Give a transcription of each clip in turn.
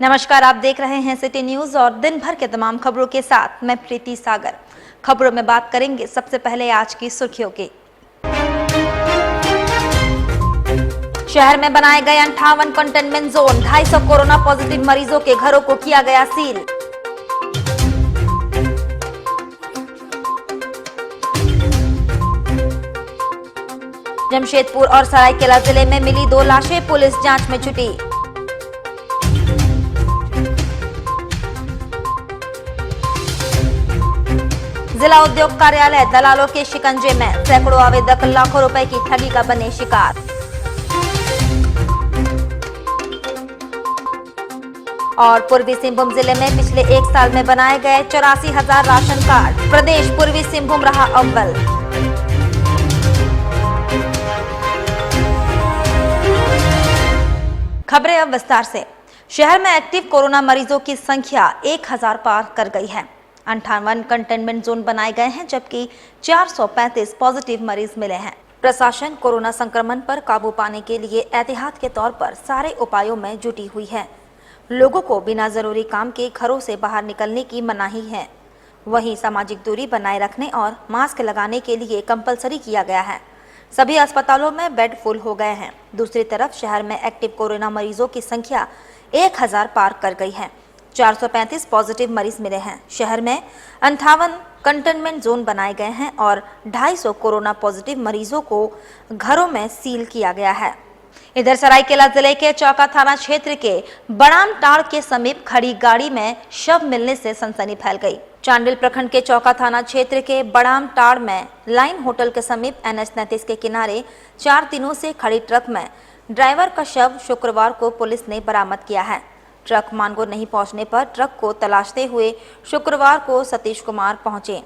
नमस्कार, आप देख रहे हैं सिटी न्यूज और दिन भर के तमाम खबरों के साथ मैं प्रीति सागर। खबरों में बात करेंगे सबसे पहले आज की सुर्खियों की। शहर में बनाए गए 58 कंटेनमेंट जोन, 250 कोरोना पॉजिटिव मरीजों के घरों को किया गया सील। जमशेदपुर और सरायकेला जिले में मिली 2 लाशें, पुलिस जांच में जुटी। जिला उद्योग कार्यालय दलालों के शिकंजे में, सैकड़ों आवेदक लाखों रुपए की ठगी का बने शिकार। और पूर्वी सिंहभूम जिले में पिछले 1 साल में बनाए गए 84,000 राशन कार्ड, प्रदेश पूर्वी सिंहभूम रहा अव्वल। खबरें अब विस्तार से। शहर में एक्टिव कोरोना मरीजों की संख्या 1000 पार कर गई है। 58 कंटेनमेंट जोन बनाए गए हैं, जबकि 435 पॉजिटिव मरीज मिले हैं। प्रशासन कोरोना संक्रमण पर काबू पाने के लिए एहतियात के तौर पर सारे उपायों में जुटी हुई है। लोगों को बिना जरूरी काम के घरों से बाहर निकलने की मनाही है। वहीं सामाजिक दूरी बनाए रखने और मास्क लगाने के लिए कंपलसरी किया गया है। सभी अस्पतालों में बेड फुल हो गए हैं। दूसरी तरफ शहर में एक्टिव कोरोना मरीजों की संख्या 1000 पार कर गई है। 435 पॉजिटिव मरीज मिले हैं। शहर में 58 कंटेनमेंट जोन बनाए गए हैं और 250 कोरोना पॉजिटिव मरीजों को घरों में सील किया गया है। इधर सरायकेला जिले के चौका थाना क्षेत्र के बड़ाम टाड़ के समीप खड़ी गाड़ी में शव मिलने से सनसनी फैल गई। चांडिल प्रखंड के चौका थाना क्षेत्र के बड़ाम टाड़ में लाइन होटल के समीप NH-39 के किनारे 4 दिनों से खड़ी ट्रक में ड्राइवर का शव शुक्रवार को पुलिस ने बरामद किया है। ट्रक मानगो नहीं पहुंचने पर ट्रक को तलाशते हुए शुक्रवार को सतीश कुमार पहुंचे।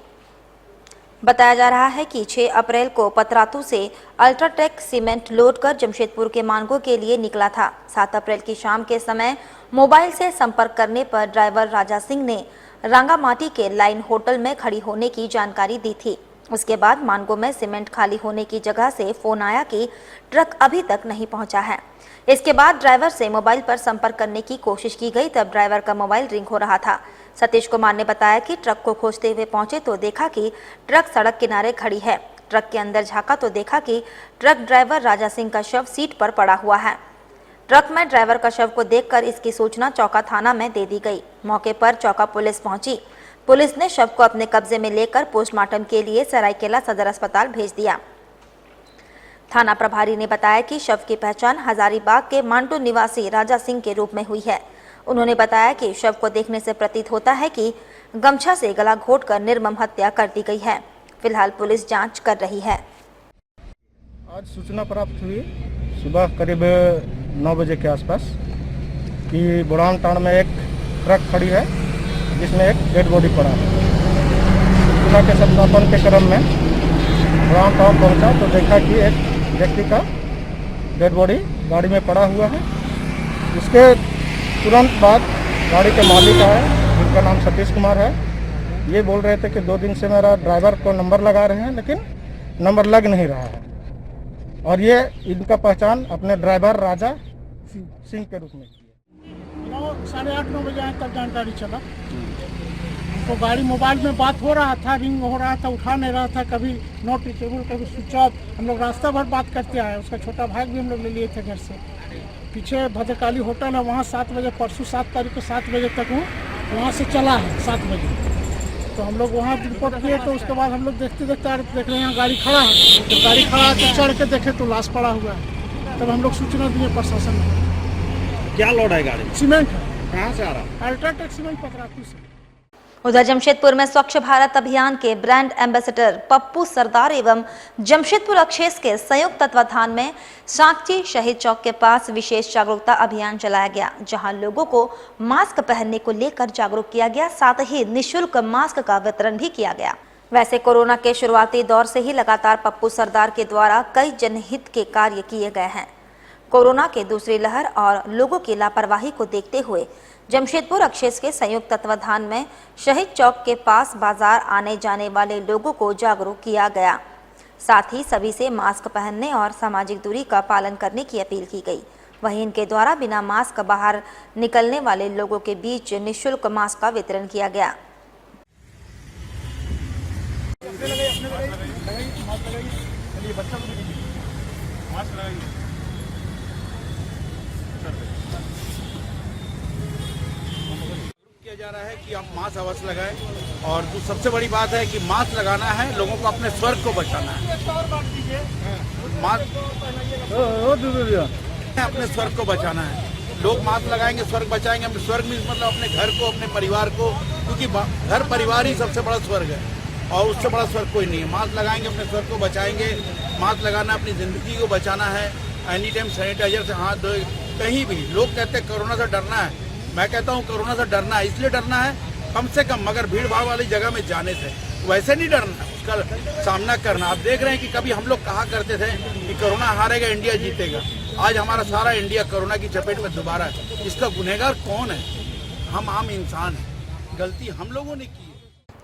बताया जा रहा है कि 6 अप्रैल को पतरातू से अल्ट्राटेक सीमेंट लोड कर जमशेदपुर के मानगो के लिए निकला था। 7 अप्रैल की शाम के समय मोबाइल से संपर्क करने पर ड्राइवर राजा सिंह ने रांगामाटी के लाइन होटल में खड़ी होने की जानकारी दी थी। उसके बाद मानगो में सीमेंट खाली होने की जगह से फोन आया कि ट्रक अभी तक नहीं पहुंचा है। इसके बाद ड्राइवर से मोबाइल पर संपर्क करने की कोशिश की गई, तब ड्राइवर का मोबाइल रिंग हो रहा था। सतीश कुमार ने बताया कि ट्रक को खोजते हुए पहुंचे तो देखा कि ट्रक सड़क किनारे खड़ी है। ट्रक के अंदर झांका तो देखा कि ट्रक ड्राइवर राजा सिंह का शव सीट पर पड़ा हुआ है। ट्रक में ड्राइवर का शव को देखकर इसकी सूचना चौका थाना में दे दी गई। मौके पर चौका पुलिस पहुंची। पुलिस ने शव को अपने कब्जे में लेकर पोस्टमार्टम के लिए सरायकेला सदर अस्पताल भेज दिया। थाना प्रभारी ने बताया कि शव की पहचान हजारीबाग के मांटू निवासी राजा सिंह के रूप में हुई है। उन्होंने बताया कि शव को देखने से प्रतीत होता है कि गमछा से गला घोंटकर निर्मम हत्या कर दी गई है। फिलहाल पुलिस जांच कर रही है। आज सूचना प्राप्त हुई सुबह करीब 9 बजे के आसपास कि बुढ़ान टाड़ में एक ट्रक खड़ी है जिसमें एक डेड बॉडी पड़ा है। सूचना के सत्यापन के क्रम में बुढ़ान टाड़ पहुंचा तो देखा कि एक व्यक्ति का डेड बॉडी गाड़ी में पड़ा हुआ है। उसके तुरंत बाद गाड़ी के मालिक आए, जिनका नाम सतीश कुमार है। ये बोल रहे थे कि 2 दिन से मेरा ड्राइवर को नंबर लगा रहे हैं, लेकिन नंबर लग नहीं रहा है। और ये इनका पहचान अपने ड्राइवर राजा सिंह के रूप में की है। 8:30-9 बजे आए तब जानकारी चला। तो गाड़ी मोबाइल में बात हो रहा था, रिंग हो रहा था, उठा नहीं रहा था, कभी नॉट रिचेबल, कभी स्विच ऑफ। हम लोग रास्ता भर बात करते आए। उसका छोटा भाई भी हम लोग ले लिए थे घर से। पीछे भद्रकाली होटल है, वहाँ 7 बजे, परसों 7 तारीख को 7 बजे तक हूँ, वहाँ से चला है 7 बजे। तो हम लोग वहाँ रिपोर्ट किए। तो उसके बाद हम लोग देखते देखते आ रहे, देख रहे हैं यहाँ गाड़ी खड़ा है। तो गाड़ी खड़ा है तो चढ़ के देखे तो लाश पड़ा हुआ है। तब हम लोग सूचना दिए प्रशासन को। क्या लोड है गाड़ी? सीमेंट है। कहाँ से आ रहा है? अल्ट्राटेक सीमेंट पतरातू से। उधर जमशेदपुर में स्वच्छ भारत अभियान के ब्रांड एम्बेसडर पप्पू सरदार एवं जमशेदपुर अक्षेस के संयुक्त तत्वाधान में साकची शहीद चौक के पास विशेष जागरूकता अभियान चलाया गया, जहां लोगों को मास्क पहनने को लेकर जागरूक किया गया। साथ ही निःशुल्क मास्क का वितरण भी किया गया। वैसे कोरोना के शुरुआती दौर से ही लगातार पप्पू सरदार के द्वारा कई जनहित के कार्य किए गए हैं। कोरोना के दूसरी लहर और लोगों की लापरवाही को देखते हुए जमशेदपुर अक्षेस के संयुक्त तत्वाधान में शहीद चौक के पास बाजार आने जाने वाले लोगों को जागरूक किया गया। साथ ही सभी से मास्क पहनने और सामाजिक दूरी का पालन करने की अपील की गई। वहीं इनके द्वारा बिना मास्क बाहर निकलने वाले लोगों के बीच निःशुल्क मास्क का वितरण किया गया। किया जा रहा है कि आप मास्क अवश्य लगाएं और जो सबसे बड़ी बात है कि मास्क लगाना है, लोगों को अपने स्वर्ग को बचाना है। मास्क अपने स्वर्ग को बचाना है। लोग मास्क लगाएंगे, स्वर्ग बचाएंगे। अपने स्वर्ग में मतलब अपने घर को, अपने परिवार को, क्योंकि घर परिवार ही सबसे बड़ा स्वर्ग है और उससे बड़ा स्वर्ग कोई नहीं है। मास्क लगाएंगे, अपने स्वर्ग को बचाएंगे। मास्क लगाना अपनी ज़िंदगी को बचाना है। एनी टाइम सैनिटाइजर से हाथ धोए। कहीं भी लोग कहते हैं कोरोना से डरना है, मैं कहता हूँ कोरोना से डरना है, इसलिए डरना है कम से कम, मगर भीड़ भाड़ वाली जगह में जाने से वैसे नहीं डरना, उसका सामना करना। आप देख रहे हैं कि कभी हम लोग कहा करते थे कि कोरोना हारेगा, इंडिया जीतेगा। आज हमारा सारा इंडिया कोरोना की चपेट में दोबारा है। इसका गुनहगार कौन है? हम आम इंसान हैं। गलती हम लोगों ने की है।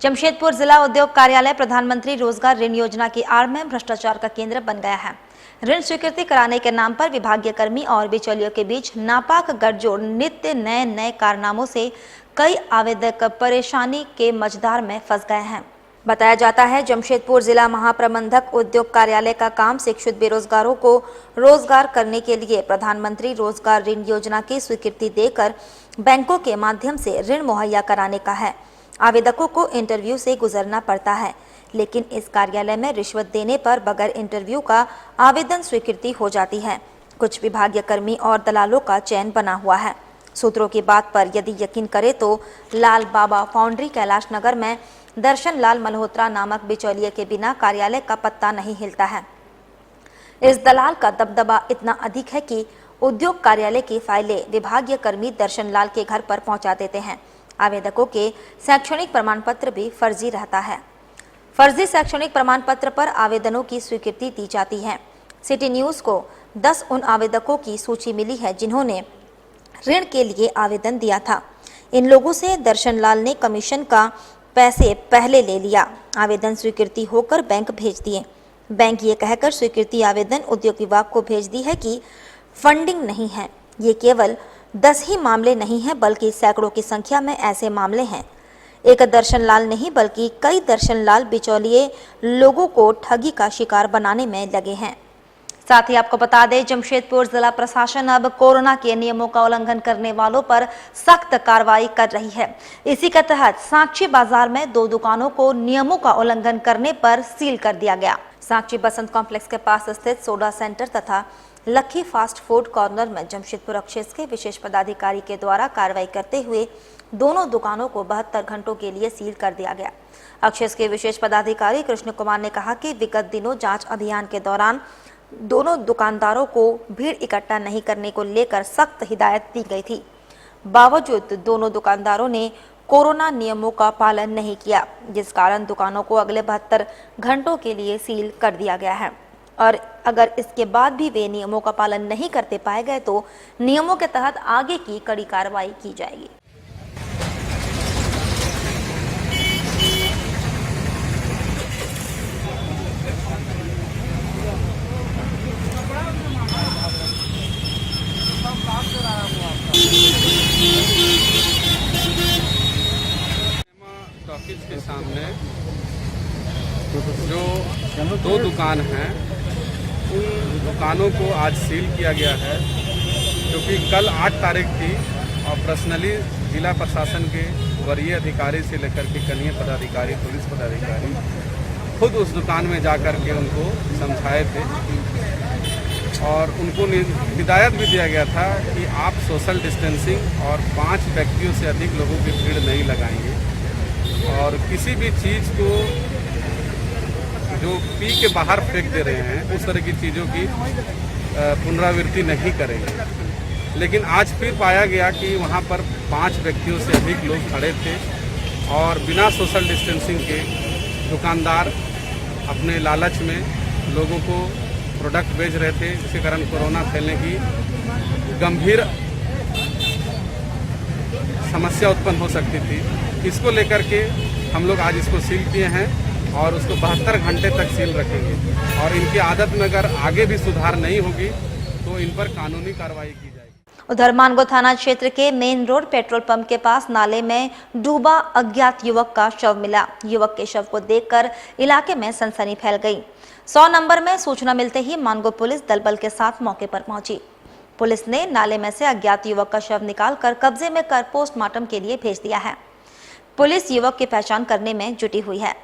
जमशेदपुर जिला उद्योग कार्यालय प्रधानमंत्री रोजगार ऋण योजना की आड़ में भ्रष्टाचार का केंद्र बन गया है। ऋण स्वीकृति कराने के नाम पर विभागीय कर्मी और बिचौलियों के बीच नापाक गठजोड़, नित्य नए कारनामों से कई आवेदक परेशानी के मझधार में फंस गए हैं। बताया जाता है जमशेदपुर जिला महाप्रबंधक उद्योग कार्यालय का काम शिक्षित बेरोजगारों को रोजगार करने के लिए प्रधानमंत्री रोजगार ऋण योजना की स्वीकृति देकर बैंकों के माध्यम से ऋण मुहैया कराने का है। आवेदकों को इंटरव्यू से गुजरना पड़ता है, लेकिन इस कार्यालय में रिश्वत देने पर बगैर इंटरव्यू का आवेदन स्वीकृति हो जाती है। कुछ विभागीय कर्मी और दलालों का चयन बना हुआ है। सूत्रों की बात पर यदि यकीन करें तो लाल बाबा फाउंड्री कैलाश नगर में दर्शन लाल मल्होत्रा नामक बिचौलिए के बिना कार्यालय का पत्ता नहीं हिलता है। इस दलाल का दबदबा इतना अधिक है कि उद्योग कार्यालय की फाइलें विभागीय कर्मी दर्शन लाल के घर पर पहुंचा देते हैं। आवेदकों के शैक्षणिक प्रमाण पत्र भी फर्जी रहता है। फर्जी शैक्षणिक प्रमाण पत्र पर आवेदनों की स्वीकृति दी जाती है। सिटी न्यूज को 10 उन आवेदकों की सूची मिली है जिन्होंने ऋण के लिए आवेदन दिया था। इन लोगों से दर्शन लाल ने कमीशन का पैसे पहले ले लिया, आवेदन स्वीकृति होकर बैंक भेज दिए। बैंक ये कहकर स्वीकृति आवेदन उद्योग विभाग को भेज दी है कि फंडिंग नहीं है। ये केवल 10 ही मामले नहीं हैं, बल्कि सैकड़ों की संख्या में ऐसे मामले हैं। एक दर्शन लाल नहीं बल्कि कई दर्शन लाल बिचौलिए लोगों को ठगी का शिकार बनाने में लगे हैं। साथ ही आपको बता दें, जमशेदपुर जिला प्रशासन अब कोरोना के नियमों का उल्लंघन करने वालों पर सख्त कार्रवाई कर रही है। इसी के तहत साक्षी बाजार में 2 दुकानों को नियमों का उल्लंघन करने पर सील कर दिया गया। साक्षी बसंत कॉम्प्लेक्स के पास स्थित सोडा सेंटर तथा लक्की फास्ट फूड कॉर्नर में जमशेदपुर अक्षेस के विशेष पदाधिकारी के द्वारा कार्रवाई करते हुए दोनों दुकानों को 72 घंटों के लिए सील कर दिया गया। अक्षेस के विशेष पदाधिकारी कृष्ण कुमार ने कहा कि विगत दिनों जांच अभियान के दौरान दोनों दुकानदारों को भीड़ इकट्ठा नहीं करने को लेकर सख्त हिदायत दी गई थी। बावजूद दोनों दुकानदारों ने कोरोना नियमों का पालन नहीं किया, जिस कारण दुकानों को अगले 72 घंटों के लिए सील कर दिया गया है। और अगर इसके बाद भी वे नियमों का पालन नहीं करते पाए गए तो नियमों के तहत आगे की कड़ी कार्रवाई की जाएगी। टॉकीज के सामने जो 2 दुकान हैं, उन दुकानों को आज सील किया गया है, क्योंकि कल 8 तारीख थी और पर्सनली जिला प्रशासन के वरीय अधिकारी से लेकर के कनीय पदाधिकारी, पुलिस पदाधिकारी खुद उस दुकान में जाकर के उनको समझाए थे और उनको हिदायत भी दिया गया था कि आप सोशल डिस्टेंसिंग और 5 व्यक्तियों से अधिक लोगों की भीड़ नहीं लगाएंगे और किसी भी चीज़ को जो पी के बाहर फेंक दे रहे हैं उस तरह की चीज़ों की पुनरावृत्ति नहीं करेंगे। लेकिन आज फिर पाया गया कि वहाँ पर 5 व्यक्तियों से अधिक लोग खड़े थे और बिना सोशल डिस्टेंसिंग के दुकानदार अपने लालच में लोगों को प्रोडक्ट बेच रहे थे, जिसके कारण कोरोना फैलने की गंभीर समस्या उत्पन्न हो सकती थी। इसको लेकर के हम लोग आज इसको सील किए हैं और उसको 72 घंटे तक सील रखेंगे और इनकी आदत में अगर आगे भी सुधार नहीं होगी तो इन पर कानूनी कार्रवाई की जाएगी। उधर मानगो थाना क्षेत्र के मेन रोड पेट्रोल पंप के पास नाले में डूबा अज्ञात युवक का शव मिला। युवक के शव को देखकर इलाके में सनसनी फैल गई। 100 नंबर में सूचना मिलते ही मानगो पुलिस दलबल के साथ मौके पर पहुंची। पुलिस ने नाले में से अज्ञात युवक का शव निकालकर कब्जे में कर पोस्टमार्टम के लिए भेज दिया है। पुलिस युवक की पहचान करने में जुटी हुई है।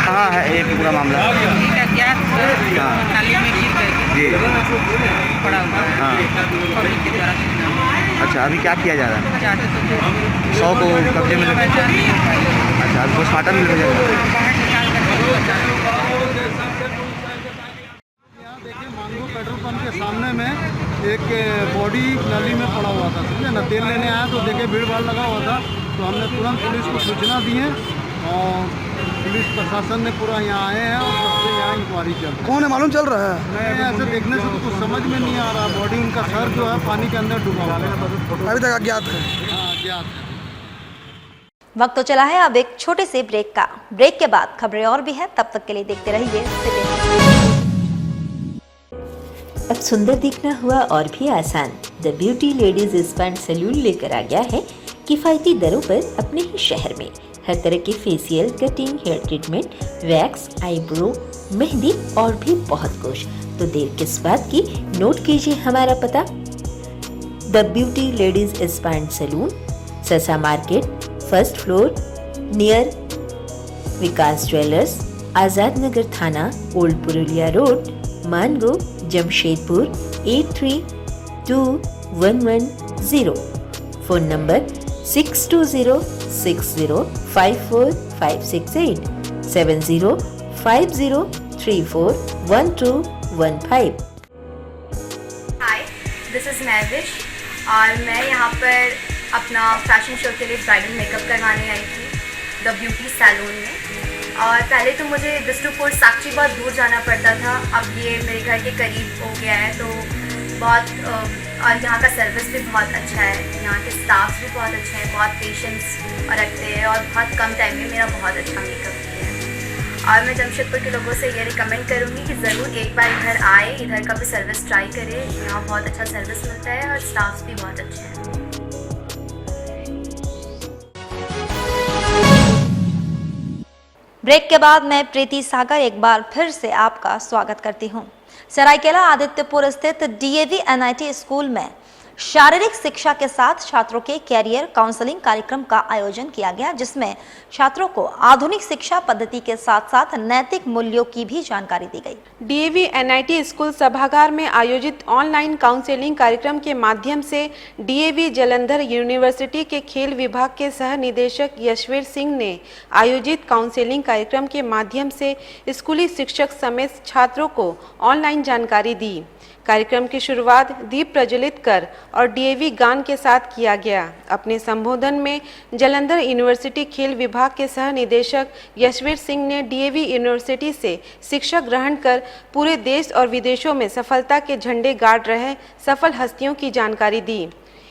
हाँ है ये पूरा मामला। नाली में गिर गए जी पड़ा हुआ है। हाँ। पब्लिक के द्वारा सूचना अच्छा अभी क्या किया जा रहा है? चाहते तो 100 को कब्जे में लेकर पहचान नहीं हो पाई। अच्छा अभी पोस्टमार्टम भी हो जाएगा। बाहर निकाल कर यहाँ देखिए मांगो पेट्रोल पंप के सामने में एक बॉडी नाली में पड़ा हुआ था, समझे ना। तेल लेने आया तो देखे भीड़ भाड़ लगा हुआ था, तो हमने तुरंत पुलिस को सूचना दी है और पुलिस प्रशासन ने पूरा यहाँ आए हैं और सबसे यहाँ इंक्वायरी चल रही है। कौन है मालूम चल रहा है? मैं ऐसे देखने से तो कुछ समझ में नहीं आ रहा। बॉडी उनका सर जो है पानी के अंदर डूबा हुआ है, अभी तक अज्ञात है। हाँ ज्ञात है। वक्त तो चला है अब एक छोटे से ब्रेक का। ब्रेक के बाद खबरें और भी हैं, तब तक के लिए देखते रहिए सिटी। अब सुंदर दिखना हुआ और भी आसान। The Beauty Ladies Spa and Salon लेकर आ गया है किफायती दरों पर अपने ही शहर में हर तरह के facial, cutting, hair treatment, wax, eyebrow, mehndi और भी बहुत कुछ। तो देर किस बात की, नोट कीजिए हमारा पता। The Beauty Ladies Spa and Salon, Sasa market, first floor, near Vikas jewellers, Azad Nagar थाना, old Purulia road, Mango, Jamshedpur 822110। Phone number 6206054568 7050341215। Hi, this is Mahvish और मैं यहाँ पर अपना फैशन शो के लिए ब्राइडल मेकअप करवाने आई थी द ब्यूटी सैलून में। और पहले तो मुझे बिष्णुपुर साक्षी बहुत दूर जाना पड़ता था, अब ये मेरे घर के करीब हो गया है, तो बहुत और यहाँ का सर्विस भी बहुत अच्छा है। यहाँ के स्टाफ भी बहुत अच्छे हैं, बहुत पेशेंस रखते हैं और बहुत कम टाइम में मेरा बहुत अच्छा मेकअप किया है। और मैं जमशेदपुर के लोगों से ये रिकमेंड करूँगी कि ज़रूर एक बार इधर आए, इधर का भी सर्विस ट्राई करें। यहाँ बहुत अच्छा सर्विस मिलता है और स्टाफ भी बहुत अच्छे हैं। ब्रेक के बाद मैं प्रीति सागर एक बार फिर से आपका स्वागत करती हूं। सरायकेला आदित्यपुर स्थित डीएवी एनआईटी स्कूल में शारीरिक शिक्षा के साथ छात्रों के कैरियर काउंसलिंग कार्यक्रम का आयोजन किया गया, जिसमें छात्रों को आधुनिक शिक्षा पद्धति के साथ साथ नैतिक मूल्यों की भी जानकारी दी गई। डीएवी एनआईटी स्कूल सभागार में आयोजित ऑनलाइन काउंसलिंग कार्यक्रम के माध्यम से डीएवी जालंधर यूनिवर्सिटी के खेल विभाग के सह निदेशक यशवीर सिंह ने आयोजित काउंसलिंग कार्यक्रम के माध्यम से स्कूली शिक्षक समेत छात्रों को ऑनलाइन जानकारी दी। कार्यक्रम की शुरुआत दीप प्रज्वलित कर और डीएवी गान के साथ किया गया। अपने संबोधन में जालंधर यूनिवर्सिटी खेल विभाग के सह निदेशक यशवीर सिंह ने डीएवी यूनिवर्सिटी से शिक्षा ग्रहण कर पूरे देश और विदेशों में सफलता के झंडे गाड़ रहे सफल हस्तियों की जानकारी दी।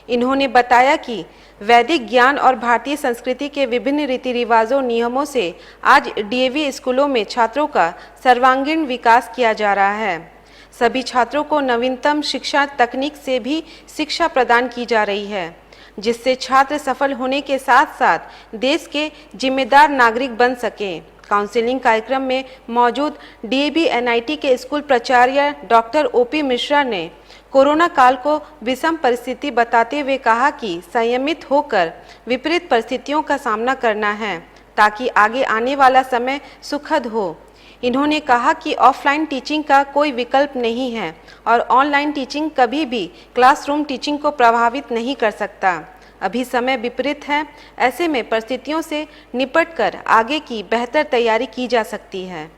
इन्होंने बताया कि वैदिक ज्ञान और भारतीय संस्कृति के विभिन्न रीति रिवाजों नियमों से आज डीएवी स्कूलों में छात्रों का सर्वांगीण विकास किया जा रहा है। सभी छात्रों को नवीनतम शिक्षा तकनीक से भी शिक्षा प्रदान की जा रही है। जिससे छात्र सफल होने के साथ साथ देश के जिम्मेदार नागरिक बन सकें। काउंसलिंग कार्यक्रम में मौजूद डीएवी एनआईटी के स्कूल प्राचार्य डॉक्टर ओपी मिश्रा ने कोरोना काल को विषम परिस्थिति बताते हुए कहा कि संयमित होकर विपरीत परिस्थितियों का सामना करना है ताकि आगे आने वाला समय सुखद हो। इन्होंने कहा कि ऑफलाइन टीचिंग का कोई विकल्प नहीं है और ऑनलाइन टीचिंग कभी भी क्लासरूम टीचिंग को प्रभावित नहीं कर सकता। अभी समय विपरीत है, ऐसे में परिस्थितियों से निपटकर आगे की बेहतर तैयारी की जा सकती है।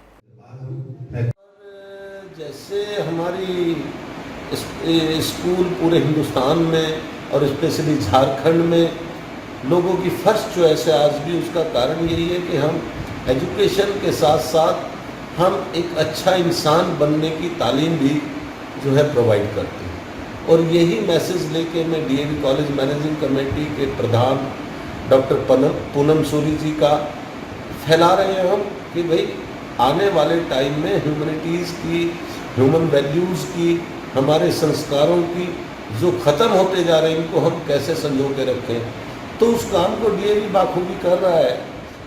जैसे हमारी स्कूल पूरे हिंदुस्तान में और स्पेशली झारखंड में लोगों की फर्स्ट चॉइस है आज भी, उसका कारण यही है कि हम एजुकेशन के साथ साथ हम एक अच्छा इंसान बनने की तालीम भी जो है प्रोवाइड करते हैं। और यही मैसेज लेके मैं डीएवी कॉलेज मैनेजिंग कमेटी के प्रधान डॉक्टर पूनम सूरी जी का फैला रहे हैं हम कि भाई आने वाले टाइम में ह्यूमैनिटीज़ की, ह्यूमन वैल्यूज़ की, हमारे संस्कारों की जो ख़त्म होते जा रहे हैं इनको हम कैसे संजो के रखें। तो उस काम को डीएवी बाखूबी कर रहा है,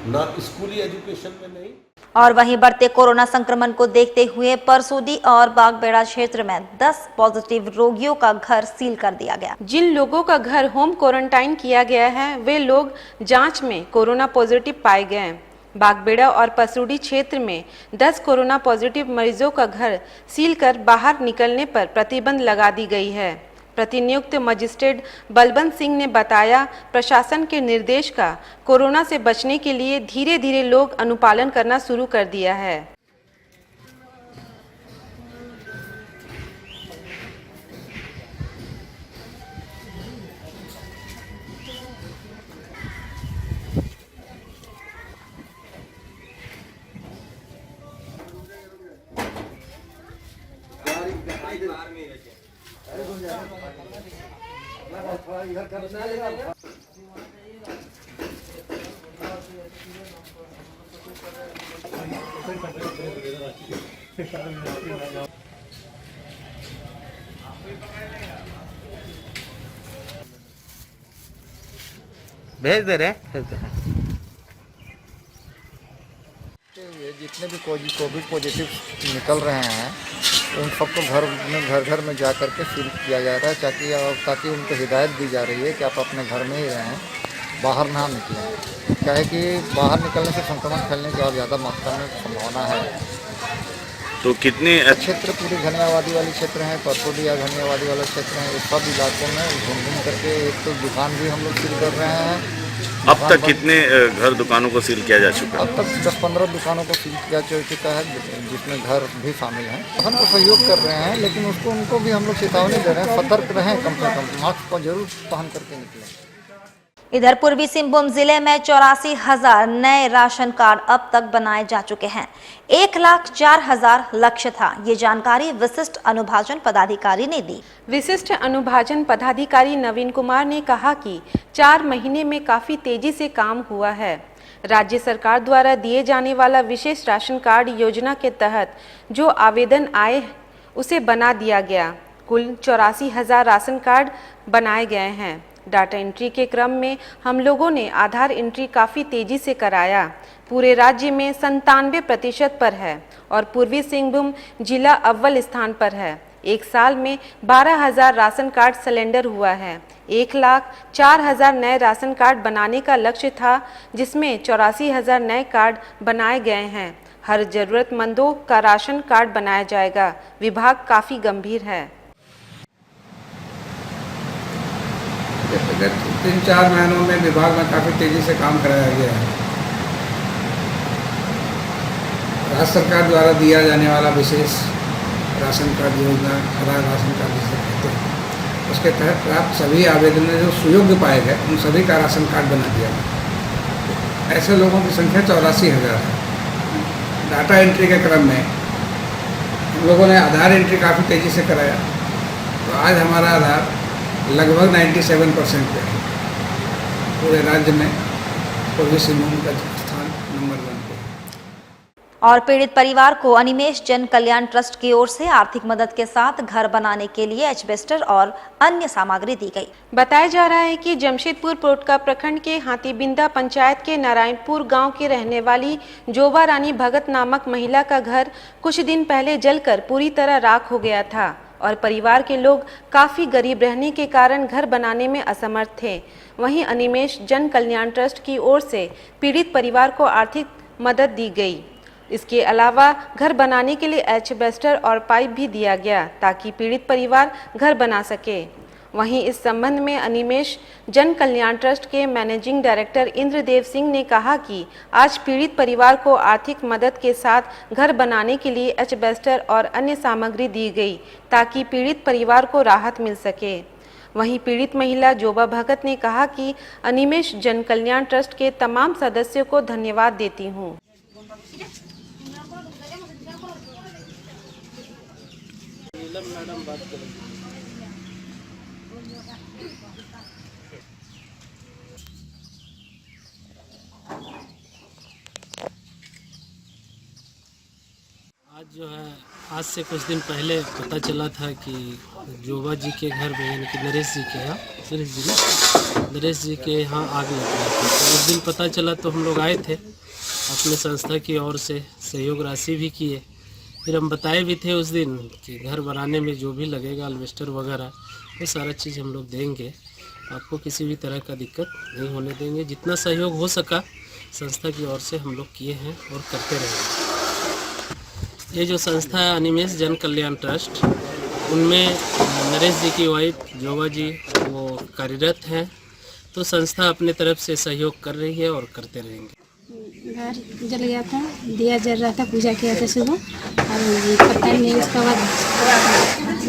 ना स्कूली एजुकेशन में नहीं। और वहीं बढ़ते कोरोना संक्रमण को देखते हुए परसूदी और बागबेड़ा क्षेत्र में 10 पॉजिटिव रोगियों का घर सील कर दिया गया। जिन लोगों का घर होम क्वारंटाइन किया गया है वे लोग जांच में कोरोना पॉजिटिव पाए गए हैं। बागबेड़ा और परसूदी क्षेत्र में 10 कोरोना पॉजिटिव मरीजों का घर सील कर बाहर निकलने पर प्रतिबंध लगा दी गई है। प्रतिनियुक्त मजिस्ट्रेट बलवंत सिंह ने बताया, प्रशासन के निर्देश का कोरोना से बचने के लिए धीरे धीरे लोग अनुपालन करना शुरू कर दिया है। भेज दे रहे हैं। ये जितने भी कोविड पॉजिटिव निकल रहे हैं उन सबको घर में जा कर के सील किया जा रहा है ताकि उनको हिदायत दी जा रही है कि आप अपने घर में ही रहें, बाहर ना निकलें। क्या है कि बाहर निकलने से संक्रमण फैलने की और ज़्यादा मात्रा में संभावना है। तो कितने क्षेत्र पूरी घनी आबादी वाली क्षेत्र हैं, परसूदी या घनी आबादी वाले क्षेत्र हैं, इस सब इलाकों में घूम करके एक तो दुकान भी हम लोग सील कर रहे हैं। अब तक कितने घर दुकानों को सील किया जा चुका है? अब तक 10-15 दुकानों को सील किया जा चुका है, जिसमें घर भी शामिल हैं। हम तो सहयोग कर रहे हैं, लेकिन उनको भी हम लोग चेतावनी दे रहे हैं, सतर्क रहें, कम से कम मास्क को जरूर पहन करके निकलें। इधर पूर्वी सिंहभूम जिले में 84,000 नए राशन कार्ड अब तक बनाए जा चुके हैं। 1,04,000 लक्ष्य था। ये जानकारी विशिष्ट अनुभाजन पदाधिकारी ने दी। विशिष्ट अनुभाजन पदाधिकारी नवीन कुमार ने कहा कि 4 महीने में काफी तेजी से काम हुआ है। राज्य सरकार द्वारा दिए जाने वाला विशेष राशन कार्ड योजना के तहत जो आवेदन आए उसे बना दिया गया। कुल 84,000 राशन कार्ड बनाए गए हैं। डाटा एंट्री के क्रम में हम लोगों ने आधार एंट्री काफ़ी तेज़ी से कराया। पूरे राज्य में 97% पर है और पूर्वी सिंहभूम जिला अव्वल स्थान पर है। एक साल में 12,000 राशन कार्ड सिलेंडर हुआ है। 1,04,000 नए राशन कार्ड बनाने का लक्ष्य था, जिसमें 84,000 नए कार्ड बनाए गए हैं। हर जरूरतमंदों का राशन कार्ड बनाया जाएगा। विभाग काफ़ी गंभीर है। गत 3-4 महीनों में विभाग में काफ़ी तेज़ी से काम कराया गया है। राज्य सरकार द्वारा दिया जाने वाला विशेष राशन कार्ड योजना, आधार राशन कार्ड जिसे कहते हैं, उसके तहत प्राप्त सभी आवेदन जो सुयोग्य पाए गए उन सभी का राशन कार्ड बना दिया गया। ऐसे लोगों की संख्या 84,000 है। डाटा एंट्री के क्रम में हम लोगों ने आधार एंट्री काफ़ी तेज़ी से कराया, तो आज हमारा आधार लगभग 97% पे है। पूरे राज्य में पूर्वी सिंहभूम का स्थान नंबर 1 पे। और पीड़ित परिवार को अनिमेष जन कल्याण ट्रस्ट की ओर से आर्थिक मदद के साथ घर बनाने के लिए एस्बेस्टर और अन्य सामग्री दी गई। बताया जा रहा है कि जमशेदपुर पोटका प्रखंड के हाथीबिंदा पंचायत के नारायणपुर गांव के रहने वाली जोबा रानी भगत नामक महिला का घर कुछ दिन पहले जलकर पूरी तरह राख हो गया था और परिवार के लोग काफी गरीब रहने के कारण घर बनाने में असमर्थ थे। वहीं अनिमेष जन कल्याण ट्रस्ट की ओर से पीड़ित परिवार को आर्थिक मदद दी गई। इसके अलावा घर बनाने के लिए एस्बेस्टर और पाइप भी दिया गया ताकि पीड़ित परिवार घर बना सके। वहीं इस संबंध में अनिमेष जन कल्याण ट्रस्ट के मैनेजिंग डायरेक्टर इंद्रदेव सिंह ने कहा कि आज पीड़ित परिवार को आर्थिक मदद के साथ घर बनाने के लिए एस्बेस्टर और अन्य सामग्री दी गई ताकि पीड़ित परिवार को राहत मिल सके। वहीं पीड़ित महिला जोबा भगत ने कहा कि अनिमेष जन कल्याण ट्रस्ट के तमाम सदस्यों को धन्यवाद देती हूँ। आज जो है आज से कुछ दिन पहले पता चला था कि जोबा जी के घर में यानी कि नरेश जी के यहाँ आग लग गया था। तो उस दिन पता चला तो हम लोग आए थे, अपने संस्था की ओर से सहयोग राशि भी किए। फिर हम बताए भी थे उस दिन कि घर बनाने में जो भी लगेगा एस्बेस्टर वगैरह वो सारा चीज़ हम लोग देंगे, आपको किसी भी तरह का दिक्कत नहीं होने देंगे। जितना सहयोग हो सका संस्था की ओर से हम लोग किए हैं और करते रहेंगे। ये जो संस्था है अनिमेष जन कल्याण ट्रस्ट, उनमें नरेश जी की वाइफ जोबा जी वो कार्यरत हैं, तो संस्था अपने तरफ से सहयोग कर रही है और करते रहेंगे। घर जल गया था, दिया जल रहा था, पूजा किया था सुबह और पता नहीं उसके बाद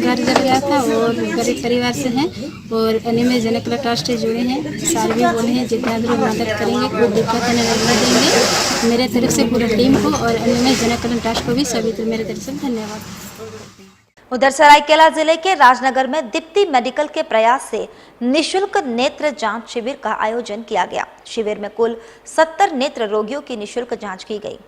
घर जल गया था और गरीब परिवार से हैं और अनिमेष जन कल्याण ट्रस्ट से जुड़े हैं। सारे भी बोले हैं जितना दूर मदद करेंगे, कोई दिक्कत नहीं देंगे मेरे तरफ से पूरी टीम को और अनिमेष जन कल्याण ट्रस्ट को भी सभी तो मेरे तरफ से धन्यवाद। उधर सरायकेला जिले के राजनगर में दीप्ति मेडिकल के प्रयास से निशुल्क नेत्र जांच शिविर का आयोजन किया गया। शिविर में कुल 70 नेत्र रोगियों की निशुल्क जांच की गई।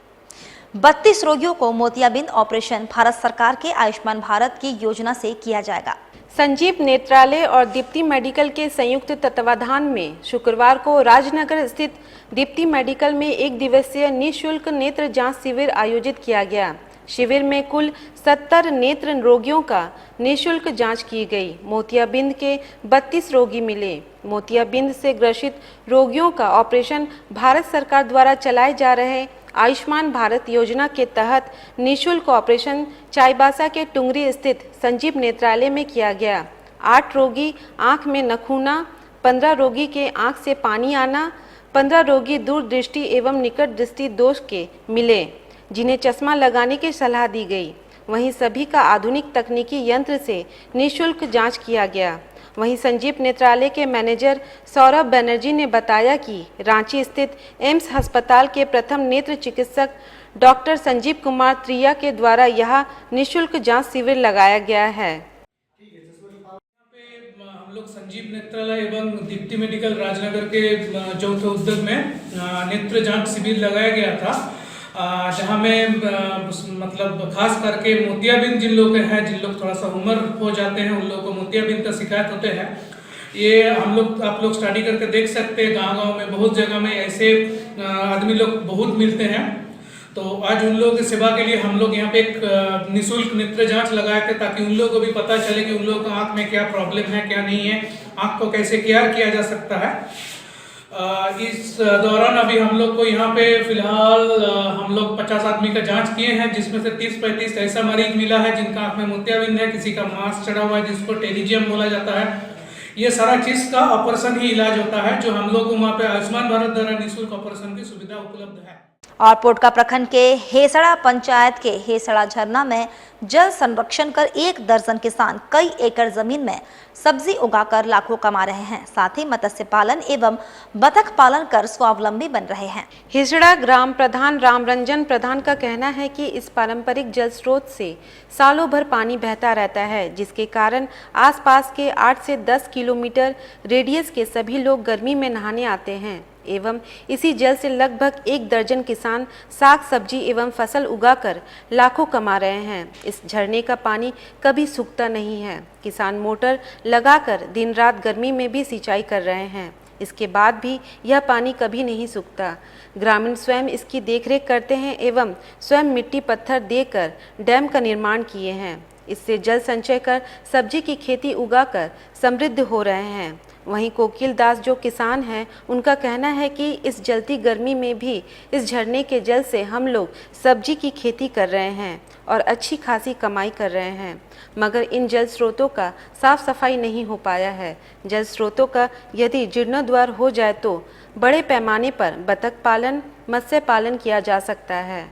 32 रोगियों को मोतियाबिंद ऑपरेशन भारत सरकार के आयुष्मान भारत की योजना से किया जाएगा। संजीव नेत्रालय और दीप्ति मेडिकल के संयुक्त तत्वाधान में शुक्रवार को राजनगर स्थित दीप्ति मेडिकल में 1 दिवसीय निःशुल्क नेत्र जांच शिविर आयोजित किया गया। शिविर में कुल 70 नेत्र रोगियों का निःशुल्क जांच की गई। मोतियाबिंद के 32 रोगी मिले। मोतियाबिंद से ग्रसित रोगियों का ऑपरेशन भारत सरकार द्वारा चलाए जा रहे आयुष्मान भारत योजना के तहत निःशुल्क ऑपरेशन चाईबासा के टुंगरी स्थित संजीव नेत्रालय में किया गया। 8 रोगी आंख में नखूना, 15 रोगी के आंख से पानी आना, 15 रोगी दूरदृष्टि एवं निकट दृष्टि दोष के मिले, जिन्हें चश्मा लगाने की सलाह दी गई। वहीं सभी का आधुनिक तकनीकी यंत्र से निःशुल्क जांच किया गया। वहीं संजीव नेत्रालय के मैनेजर सौरभ बनर्जी ने बताया कि रांची स्थित एम्स अस्पताल के प्रथम नेत्र चिकित्सक डॉक्टर संजीव कुमार त्रिया के द्वारा यह निःशुल्क जांच शिविर लगाया गया है। हम लोग संजीव नेत्रालय एवं दीप्ति मेडिकल राजनगर के चौथे उद्योग में नेत्र जांच शिविर लगाया गया था, जहाँ में मतलब खास करके मोतियाबिंद जिन लोग हैं, जिन लोग थोड़ा सा उम्र हो जाते हैं, उन लोगों को मोतियाबिंद का शिकायत होते हैं। ये हम लोग आप लोग स्टडी करके देख सकते हैं, गांव-गांव में बहुत जगह में ऐसे आदमी लोग बहुत मिलते हैं। तो आज उन लोगों की सेवा के लिए हम लोग यहाँ पे एक निःशुल्क नेत्र जांच लगाए थे, ताकि उन लोगों को भी पता चले कि उन लोगों को आँख में क्या प्रॉब्लम है, क्या नहीं है, आँख को कैसे केयर किया जा सकता है। इस दौरान अभी हम लोग को यहाँ पे फिलहाल हम लोग 50 आदमी का जांच किए हैं, जिसमें से 30-35 ऐसा मरीज मिला है जिनका आँख में मोतियाबिंद है, किसी का मास्क चढ़ा हुआ है जिसको टेरिजियम बोला जाता है। ये सारा चीज़ का ऑपरेशन ही इलाज होता है, जो हम लोग को वहाँ पे आयुष्मान भारत द्वारा निःशुल्क ऑपरेशन की सुविधा उपलब्ध है। और पोटका प्रखंड के हेसड़ा पंचायत के हेसड़ा झरना में जल संरक्षण कर 1 दर्जन किसान कई एकड़ जमीन में सब्जी उगाकर लाखों कमा रहे हैं। साथ ही मत्स्य पालन एवं बतख पालन कर स्वावलंबी बन रहे हैं। हेसड़ा ग्राम प्रधान रामरंजन प्रधान का कहना है कि इस पारंपरिक जल स्रोत से सालों भर पानी बहता रहता है, जिसके कारण आसपास के 8 से 10 किलोमीटर रेडियस के सभी लोग गर्मी में नहाने आते हैं। एवं इसी जल से लगभग 1 दर्जन किसान साग सब्जी एवं फसल उगाकर लाखों कमा रहे हैं। इस झरने का पानी कभी सूखता नहीं है। किसान मोटर लगाकर दिन रात गर्मी में भी सिंचाई कर रहे हैं। इसके बाद भी यह पानी कभी नहीं सूखता। ग्रामीण स्वयं इसकी देखरेख करते हैं एवं स्वयं मिट्टी पत्थर देकर डैम का निर्माण किए हैं। इससे जल संचय कर सब्जी की खेती उगाकर समृद्ध हो रहे हैं। वहीं कोकिल दास जो किसान हैं, उनका कहना है कि इस जलती गर्मी में भी इस झरने के जल से हम लोग सब्जी की खेती कर रहे हैं और अच्छी खासी कमाई कर रहे हैं, मगर इन जल स्रोतों का साफ सफाई नहीं हो पाया है। जल स्रोतों का यदि जीर्णोद्धार हो जाए तो बड़े पैमाने पर बतख पालन, मत्स्य पालन किया जा सकता है।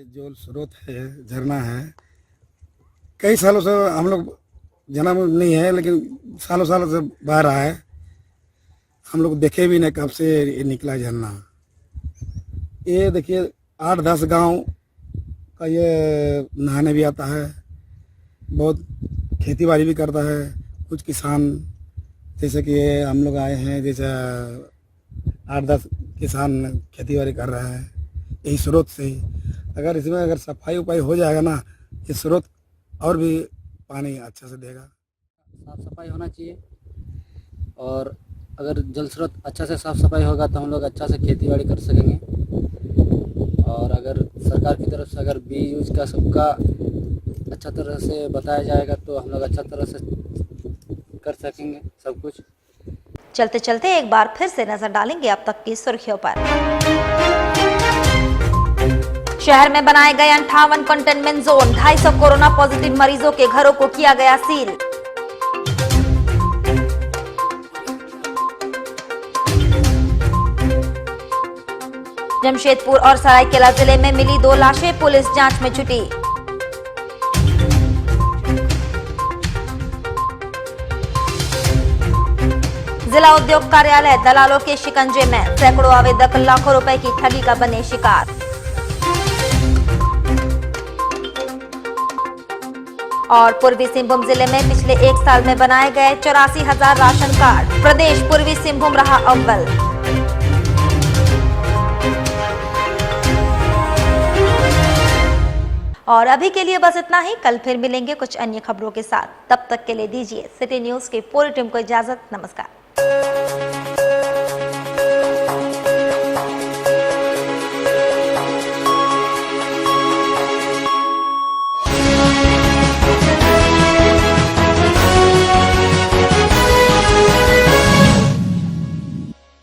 जो स्रोत है, झरना है, कई सालों से हम लोग जन्म नहीं है लेकिन सालों से बह रहा है। हम लोग देखे भी नहीं कब से ये निकला झरना। ये देखिए 8-10 गांव का ये नहाने भी आता है, बहुत खेती बाड़ी भी करता है। कुछ किसान जैसे कि ये हम लोग आए हैं, जैसे 8-10 किसान खेती बाड़ी कर रहे हैं यही स्रोत से ही। अगर इसमें अगर सफाई उपाई हो जाएगा ना, ये स्रोत और भी पानी अच्छा से देगा। साफ सफाई होना चाहिए और अगर जल स्रोत अच्छा से साफ सफाई होगा तो हम लोग अच्छा से खेती बाड़ी कर सकेंगे। और अगर सरकार की तरफ से अगर बी यूज का सबका अच्छा तरह से बताया जाएगा तो हम लोग अच्छा तरह से कर सकेंगे सब कुछ। चलते चलते एक बार फिर से नजर डालेंगे अब तक की सुर्खियों पर। शहर में बनाए गए 58 कंटेनमेंट जोन, 250 कोरोना पॉजिटिव मरीजों के घरों को किया गया सील। जमशेदपुर और सरायकेला जिले में मिली 2 लाशें, पुलिस जांच में जुटी। जिला उद्योग कार्यालय दलालों के शिकंजे में, सैकड़ों आवेदक लाखों रुपए की ठगी का बने शिकार। और पूर्वी सिंहभूम जिले में पिछले 1 साल में बनाए गए 84,000 राशन कार्ड, प्रदेश पूर्वी सिंहभूम रहा अव्वल। और अभी के लिए बस इतना ही। कल फिर मिलेंगे कुछ अन्य खबरों के साथ। तब तक के लिए दीजिए सिटी न्यूज की पूरी टीम को इजाजत। नमस्कार।